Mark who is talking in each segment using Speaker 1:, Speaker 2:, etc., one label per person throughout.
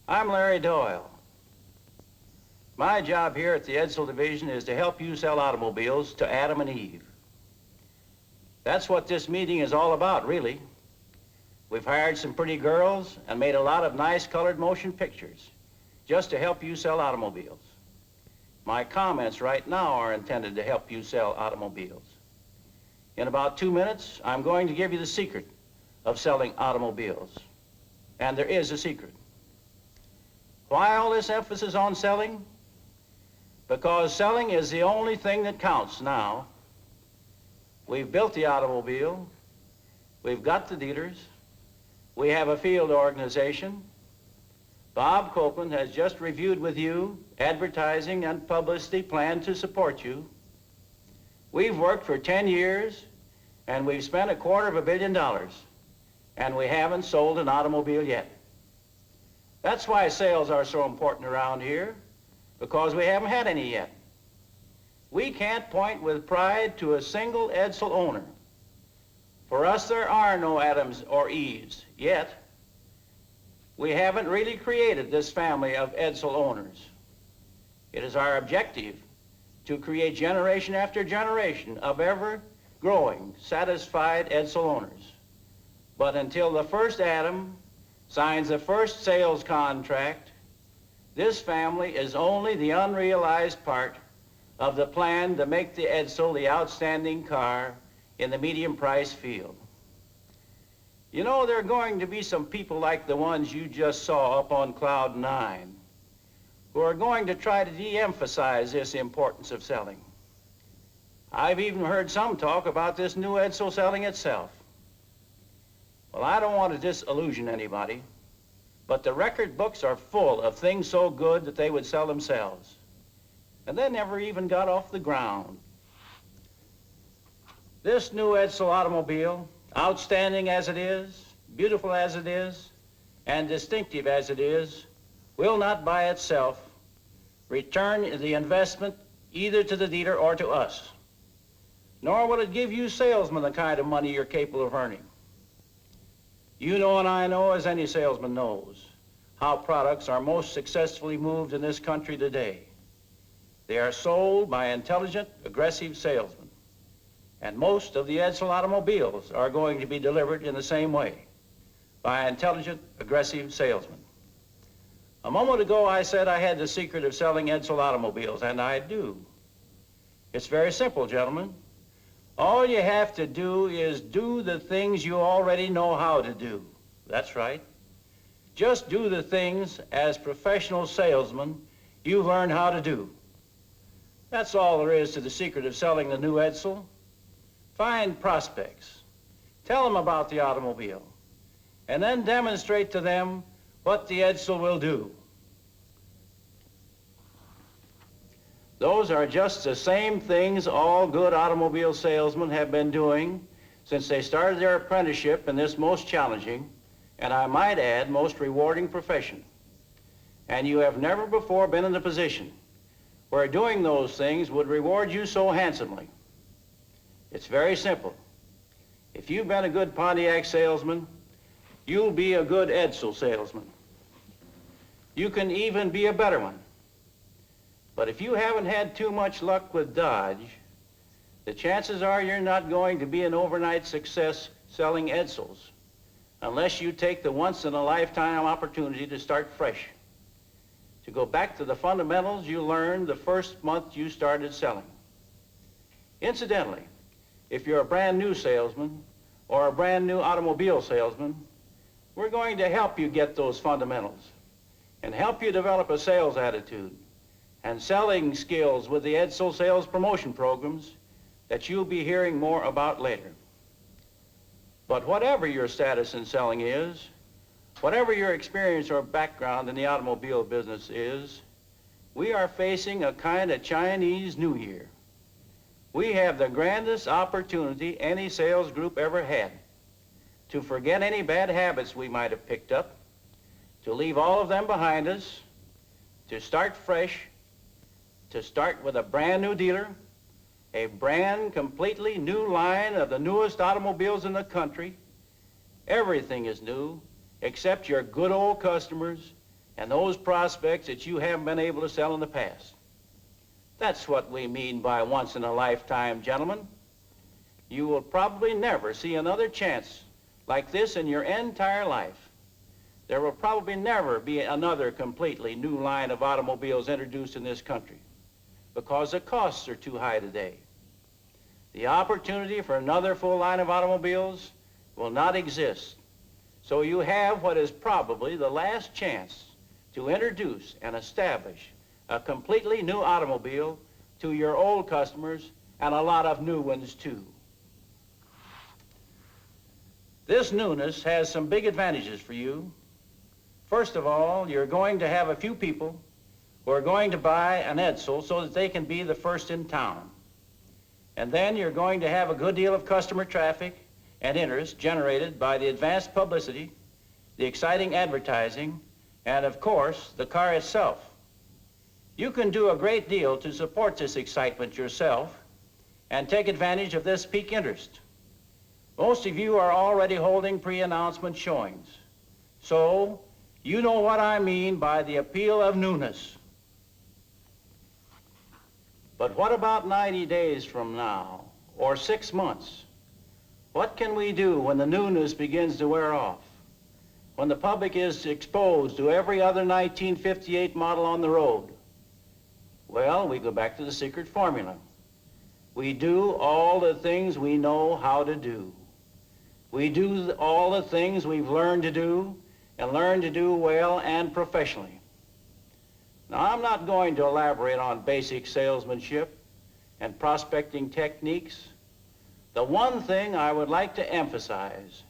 Speaker 1: I'm Larry Doyle. My job here at the Edsel division is to help you sell automobiles to Adam and Eve. That's what this meeting is all about, really. We've hired some pretty girls and made a lot of nice colored motion pictures just to help you sell automobiles. My comments right now are intended to help you sell automobiles. In about 2 minutes, I'm going to give you the secret of selling automobiles. And there is a secret. Why all this emphasis on selling? Because selling is the only thing that counts now. We've built the automobile, we've got the dealers, we have a field organization. Bob Copeland has just reviewed with you advertising and publicity plan to support you. We've worked for 10 years and we've spent $250 million, and we haven't sold an automobile yet. That's why sales are so important around here, because we haven't had any yet. We can't point with pride to a single Edsel owner. For us, there are no Adams or Eves yet. We haven't really created this family of Edsel owners. It is our objective to create generation after generation of ever-growing, satisfied Edsel owners. But until the first Adam signs the first sales contract, this family is only the unrealized part of the plan to make the Edsel the outstanding car in the medium price field. You know, there are going to be some people like the ones you just saw up on Cloud 9 who are going to try to de-emphasize this importance of selling. I've even heard some talk about this new Edsel selling itself. Well, I don't want to disillusion anybody, but the record books are full of things so good that they would sell themselves. And they never even got off the ground. This new Edsel automobile, outstanding as it is, beautiful as it is, and distinctive as it is, will not by itself return the investment either to the dealer or to us. Nor will it give you salesmen the kind of money you're capable of earning. You know and I know, as any salesman knows, how products are most successfully moved in this country today. They are sold by intelligent, aggressive salesmen. And most of the Edsel automobiles are going to be delivered in the same way, by intelligent, aggressive salesmen. A moment ago, I said I had the secret of selling Edsel automobiles, and I do. It's very simple, gentlemen. All you have to do is do the things you already know how to do. That's right. Just do the things as professional salesmen you've learned how to do. That's all there is to the secret of selling the new Edsel. Find prospects, tell them about the automobile, and then demonstrate to them what the Edsel will do. Those are just the same things all good automobile salesmen have been doing since they started their apprenticeship in this most challenging, and I might add, most rewarding profession. And you have never before been in a position where doing those things would reward you so handsomely. It's very simple. If you've been a good Pontiac salesman, you'll be a good Edsel salesman. You can even be a better one. But if you haven't had too much luck with Dodge, the chances are you're not going to be an overnight success selling Edsels unless you take the once-in-a-lifetime opportunity to start fresh, to go back to the fundamentals you learned the first month you started selling. Incidentally, if you're a brand new salesman or a brand new automobile salesman, we're going to help you get those fundamentals and help you develop a sales attitude and selling skills with the Edsel sales promotion programs that you'll be hearing more about later. But whatever your status in selling is, whatever your experience or background in the automobile business is, we are facing a kind of Chinese New Year. We have the grandest opportunity any sales group ever had to forget any bad habits we might have picked up, to leave all of them behind us, to start fresh, to start with a brand new dealer, a brand completely new line of the newest automobiles in the country. Everything is new except your good old customers and those prospects that you haven't been able to sell in the past. That's what we mean by once in a lifetime, gentlemen. You will probably never see another chance like this in your entire life. There will probably never be another completely new line of automobiles introduced in this country because the costs are too high today. The opportunity for another full line of automobiles will not exist. So you have what is probably the last chance to introduce and establish a completely new automobile to your old customers and a lot of new ones too. This newness has some big advantages for you. First of all, you're going to have a few people who are going to buy an Edsel so that they can be the first in town. And then you're going to have a good deal of customer traffic and interest generated by the advanced publicity, the exciting advertising, and of course, the car itself. You can do a great deal to support this excitement yourself and take advantage of this peak interest. Most of you are already holding pre-announcement showings. So, you know what I mean by the appeal of newness. But what about 90 days from now, or 6 months? What can we do when the newness begins to wear off? When the public is exposed to every other 1958 model on the road? Well, we go back to the secret formula. We do all the things we know how to do. We do all the things we've learned to do and learn to do well and professionally. Now, I'm not going to elaborate on basic salesmanship and prospecting techniques. The one thing I would like to emphasize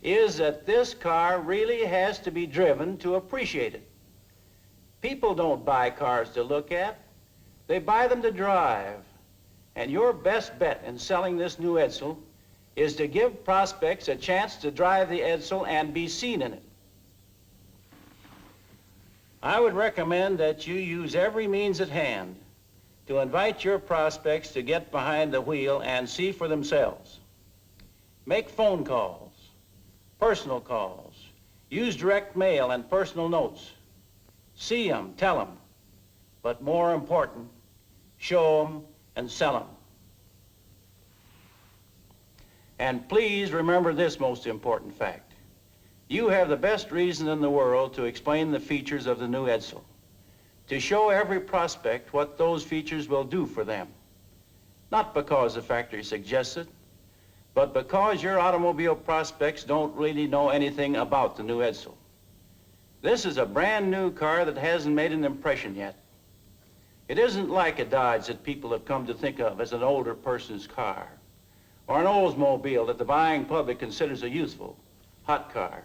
Speaker 1: is that this car really has to be driven to appreciate it. People don't buy cars to look at. They buy them to drive. And your best bet in selling this new Edsel is to give prospects a chance to drive the Edsel and be seen in it. I would recommend that you use every means at hand to invite your prospects to get behind the wheel and see for themselves. Make phone calls, personal calls, use direct mail and personal notes. See them, tell them, but more important, show them and sell them. And please remember this most important fact. You have the best reason in the world to explain the features of the new Edsel, to show every prospect what those features will do for them. Not because the factory suggests it, but because your automobile prospects don't really know anything about the new Edsel. This is a brand new car that hasn't made an impression yet. It isn't like a Dodge that people have come to think of as an older person's car, or an Oldsmobile that the buying public considers a youthful, hot car.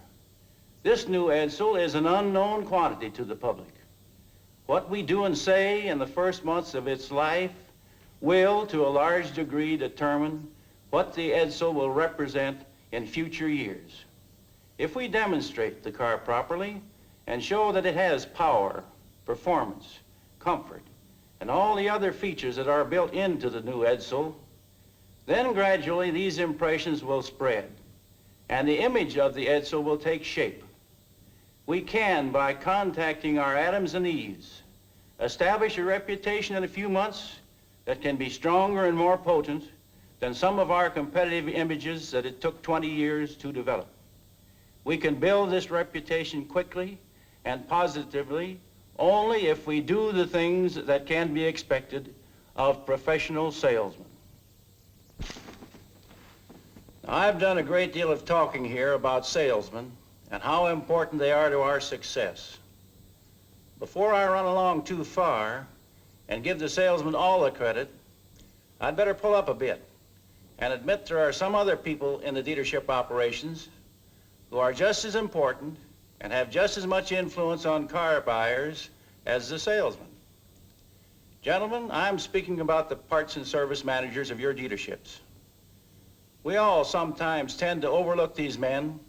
Speaker 1: This new Edsel is an unknown quantity to the public. What we do and say in the first months of its life will, to a large degree, determine what the Edsel will represent in future years. If we demonstrate the car properly and show that it has power, performance, comfort, and all the other features that are built into the new Edsel, then gradually these impressions will spread, and the image of the Edsel will take shape. We can, by contacting our Adams and Eves, establish a reputation in a few months that can be stronger and more potent than some of our competitive images that it took 20 years to develop. We can build this reputation quickly and positively only if we do the things that can be expected of professional salesmen. Now, I've done a great deal of talking here about salesmen and how important they are to our success. Before I run along too far and give the salesman all the credit, I'd better pull up a bit and admit there are some other people in the dealership operations who are just as important and have just as much influence on car buyers as the salesman. Gentlemen, I'm speaking about the parts and service managers of your dealerships. We all sometimes tend to overlook these men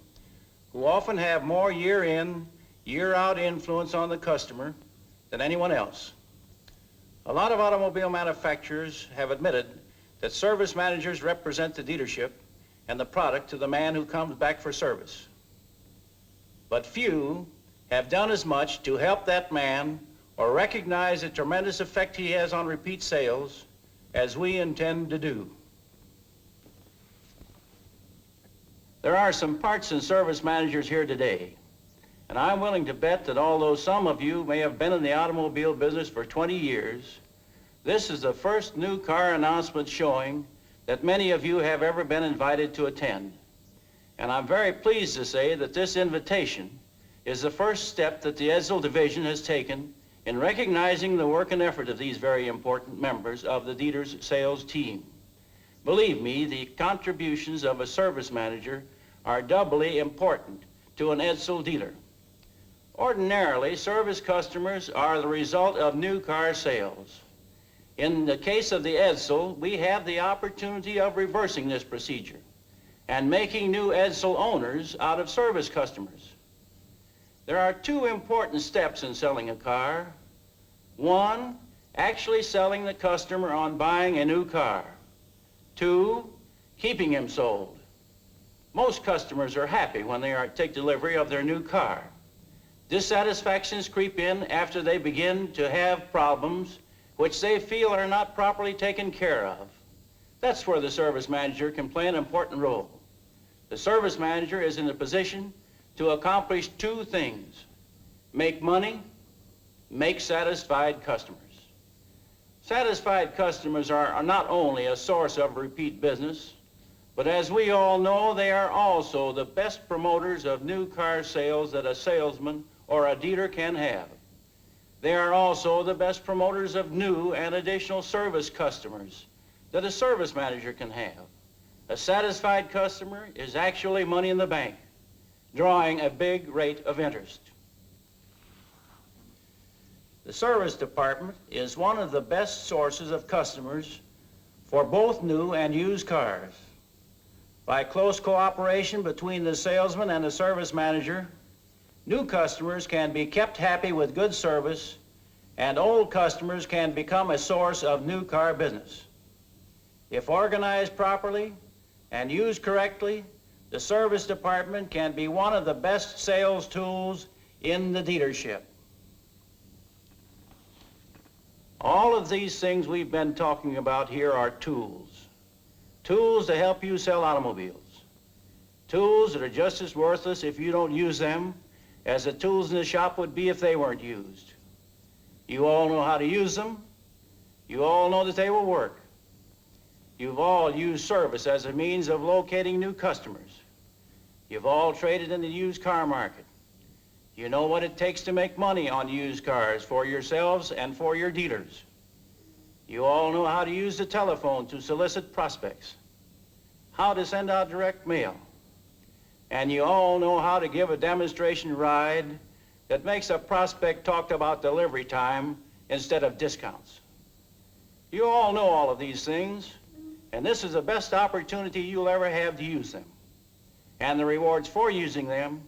Speaker 1: who often have more year-in, year-out influence on the customer than anyone else. A lot of automobile manufacturers have admitted that service managers represent the dealership and the product to the man who comes back for service. But few, have done as much to help that man or recognize the tremendous effect he has on repeat sales as we intend to do. There are some parts and service managers here today, and I'm willing to bet that although some of you may have been in the automobile business for 20 years, this is the first new car announcement showing that many of you have ever been invited to attend. And I'm very pleased to say that this invitation is the first step that the Edsel division has taken in recognizing the work and effort of these very important members of the dealer's sales team. Believe me, the contributions of a service manager are doubly important to an Edsel dealer. Ordinarily, service customers are the result of new car sales. In the case of the Edsel, we have the opportunity of reversing this procedure and making new Edsel owners out of service customers. There are two important steps in selling a car. One, actually selling the customer on buying a new car. Two, keeping him sold. Most customers are happy when they take delivery of their new car. Dissatisfactions creep in after they begin to have problems which they feel are not properly taken care of. That's where the service manager can play an important role. The service manager is in a position to accomplish two things: make money, make satisfied customers. Satisfied customers are not only a source of repeat business, but as we all know, they are also the best promoters of new car sales that a salesman or a dealer can have. They are also the best promoters of new and additional service customers that a service manager can have. A satisfied customer is actually money in the bank, drawing a big rate of interest. The service department is one of the best sources of customers for both new and used cars. By close cooperation between the salesman and the service manager, new customers can be kept happy with good service, and old customers can become a source of new car business. If organized properly and used correctly, the service department can be one of the best sales tools in the dealership. All of these things we've been talking about here are tools. Tools to help you sell automobiles. Tools that are just as worthless if you don't use them as the tools in the shop would be if they weren't used. You all know how to use them. You all know that they will work. You've all used service as a means of locating new customers. You've all traded in the used car market. You know what it takes to make money on used cars for yourselves and for your dealers. You all know how to use the telephone to solicit prospects, how to send out direct mail, and you all know how to give a demonstration ride that makes a prospect talk about delivery time instead of discounts. You all know all of these things, and this is the best opportunity you'll ever have to use them. And the rewards for using them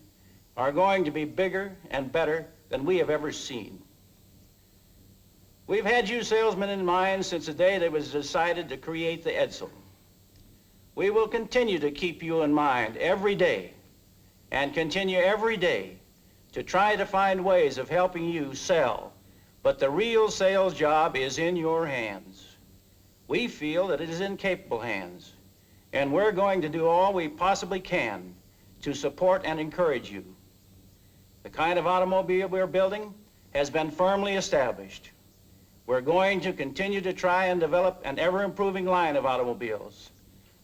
Speaker 1: are going to be bigger and better than we have ever seen. We've had you salesmen in mind since the day that it was decided to create the Edsel. We will continue to keep you in mind every day and continue every day to try to find ways of helping you sell, but the real sales job is in your hands. We feel that it is in capable hands, and we're going to do all we possibly can to support and encourage you. The kind of automobile we're building has been firmly established. We're going to continue to try and develop an ever-improving line of automobiles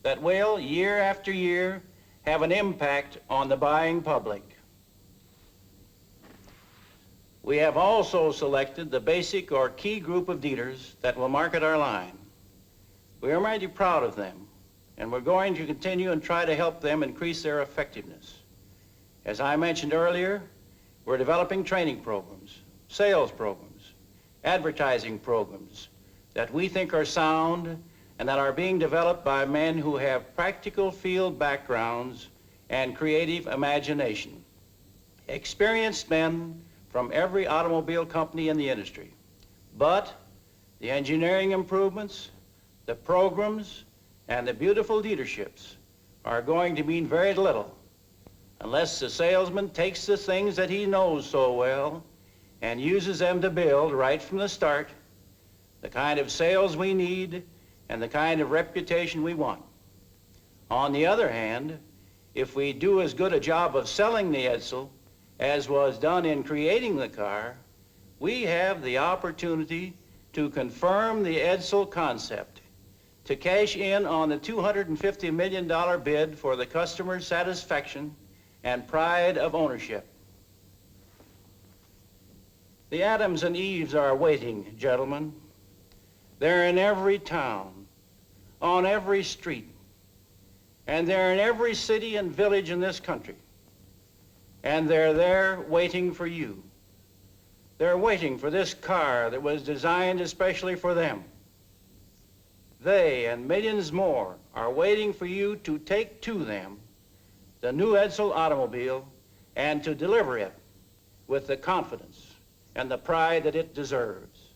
Speaker 1: that will, year after year, have an impact on the buying public. We have also selected the basic or key group of dealers that will market our line. We are mighty proud of them, and we're going to continue and try to help them increase their effectiveness. As I mentioned earlier, we're developing training programs, sales programs, advertising programs that we think are sound and that are being developed by men who have practical field backgrounds and creative imagination. Experienced men from every automobile company in the industry. But the engineering improvements, the programs, and the beautiful leaderships are going to mean very little unless the salesman takes the things that he knows so well and uses them to build right from the start the kind of sales we need and the kind of reputation we want. On the other hand, if we do as good a job of selling the Edsel as was done in creating the car, we have the opportunity to confirm the Edsel concept, to cash in on the $250 million bid for the customer's satisfaction and pride of ownership. The Adams and Eves are waiting, gentlemen. They're in every town, on every street, and they're in every city and village in this country. And they're there waiting for you. They're waiting for this car that was designed especially for them. They and millions more are waiting for you to take to them the new Edsel automobile and to deliver it with the confidence and the pride that it deserves.